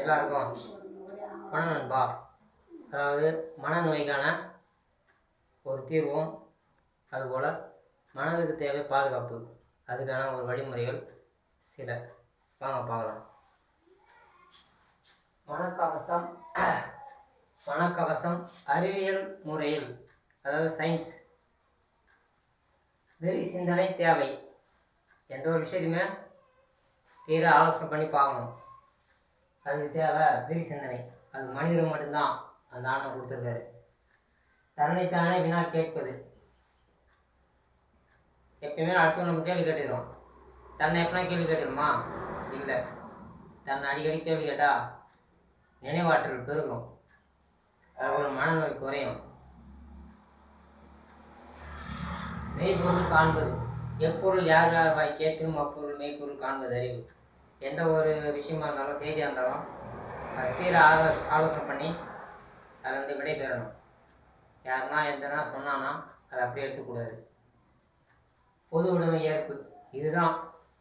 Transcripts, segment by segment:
எல்லாருக்கும் மனநண்பா, அதாவது மனநோய்க்கான ஒரு தீர்வும், அதுபோல் மனதுக்கு தேவை பாதுகாப்பு, அதுக்கான ஒரு வழிமுறைகள் சில வாங்க பார்க்கலாம். மனக்கவசம் அறிவியல் முறையில், அதாவது சயின்ஸ். வெறி சிந்தனை தேவை. எந்த ஒரு விஷயத்தையுமே தீர ஆலோசனை பண்ணி பார்க்கணும். அதுக்கு தேவை வெறி சிந்தனை. அது மனிதர்கள் மட்டும்தான் அந்த ஆணை கொடுத்துருக்காரு. தன்னைத்தானே வினா கேட்பது. எப்பயுமே அடுத்தவங்க நம்ம கேள்வி கேட்டுக்கிறோம். தன்னை எப்படின்னா கேள்வி கேட்டுருமா? இல்லை. தன்னை அடிக்கடி கேள்வி கேட்டால் நினைவாற்றல் பெருகும், அதுபோல் மனநோய் குறையும். மெய்ப்பொருள் காண்பது. எப்பொருள் யார் யார் வாய் கேட்கணும் அப்பொருள் மெய்ப்பொருள் காண்பது அறிவு. எந்த ஒரு விஷயமா இருந்தாலும், செய்தியாக இருந்தாலும், அதை தீர ஆலோசனை பண்ணி அதை விடை பெறணும். யாருன்னா எந்தனா சொன்னான்னா அதை அப்படியே எடுத்துக்கூடாது. பொது உடைமை ஏற்பு. இதுதான்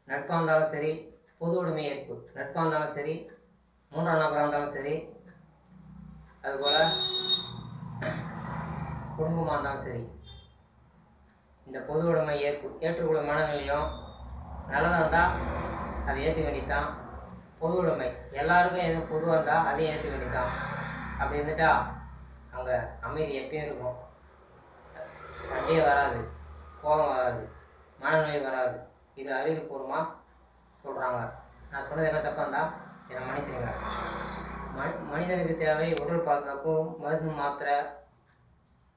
நட்பாக இருந்தாலும் சரி, பொது உடைமை ஏற்பு. நட்பாக இருந்தாலும் சரி, மூன்றாம் நபராக இருந்தாலும் சரி, அதுபோல் குடும்பமாக இருந்தாலும் சரி, இந்த பொது உடைமை ஏற்றுக்கொள்ள மனநிலையும் நல்லதாக இருந்தால் அதை ஏற்றுக்க வேண்டியதான். பொது உடைமை எல்லாருக்கும் எதுவும் பொதுவாக இருந்தால் அதையும் ஏற்றுக்க வேண்டியதான். அப்படி இருந்துட்டா அங்கே அமைதி எப்பயும் இருக்கும். சண்டையே வராது, கோபம் வராது, மனநோய் வராது. இது அறிவுபூர்வமாக சொல்கிறாங்க. நான் சொன்னது என்ன தப்பாக இருந்தால் என்னை மன்னிச்சிடுங்க. மனிதனுக்கு தேவை உடல் பாதுகாப்பு, மருந்து, மாத்திரை,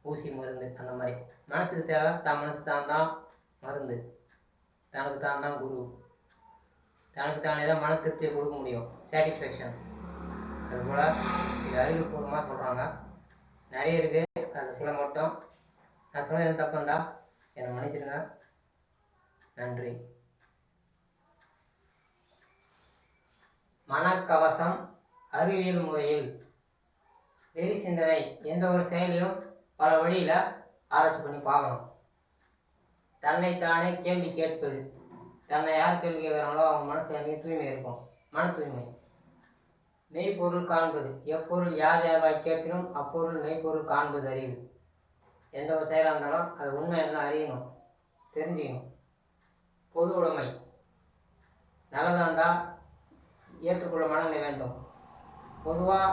ஊசி, மருந்து, அந்த மாதிரி. மனசுக்கு தேவை தான் மனசு தான் மருந்து, தனக்கு தான் குரு. தனக்கு தானே தான் மன திருப்தியை கொடுக்க முடியும், சாட்டிஸ்ஃபேக்ஷன். அதுபோல் இது அறிவுபூர்வமாக சொல்கிறாங்க. நிறைய இருக்குது, அது சில மட்டும். நான் சொன்னது என்ன தப்பு இருந்தால் என்னை மன்னிச்சிடுங்க. நன்றி. மனக்கவசம் அறிவியல் முறையில். வெறி சிந்தனை. எந்த ஒரு செயலையும் பல வழியில் ஆராய்ச்சி பண்ணி பார்க்கணும். தன்னைத்தானே கேள்வி கேட்பது. தன்னை யார் கேள்வி கேட்குறாங்களோ அவங்க மனசு அன்றைக்கி தூய்மை இருக்கும், மன தூய்மை. மெய்ப்பொருள் காண்பது. எப்பொருள் யார் யார் கேட்கணும் அப்பொருள் மெய்ப்பொருள் காண்பது அறிவு. எந்த ஒரு செயலாக இருந்தாலும் அது உண்மை என்ன அறியணும், தெரிஞ்சுக்கணும். பொது உடைமை. நல்லதாக இருந்தால் ஏற்றுக்கொள்ள மனநிலை வேண்டும். பொதுவாக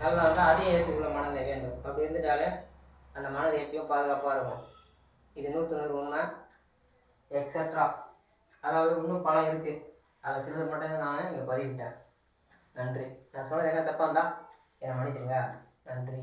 நல்லதாக இருந்தால் அதையும் ஏற்றுக்கொள்ள மனநிலை வேண்டும். அப்படி இருந்துட்டாலே அந்த மனது எப்பயும் பாதுகாப்பாக இருக்கும். இது 100% உண்மை, எக்ஸட்ரா. அதாவது இன்னும் பலம் இருக்குது. அதை சிலர் மட்டும் நான் இங்கே பதிவிட்டேன். நன்றி. நான் சொன்னது என்ன தப்பாக இருந்தால் என்னை மன்னிச்சிடுங்க. நன்றி.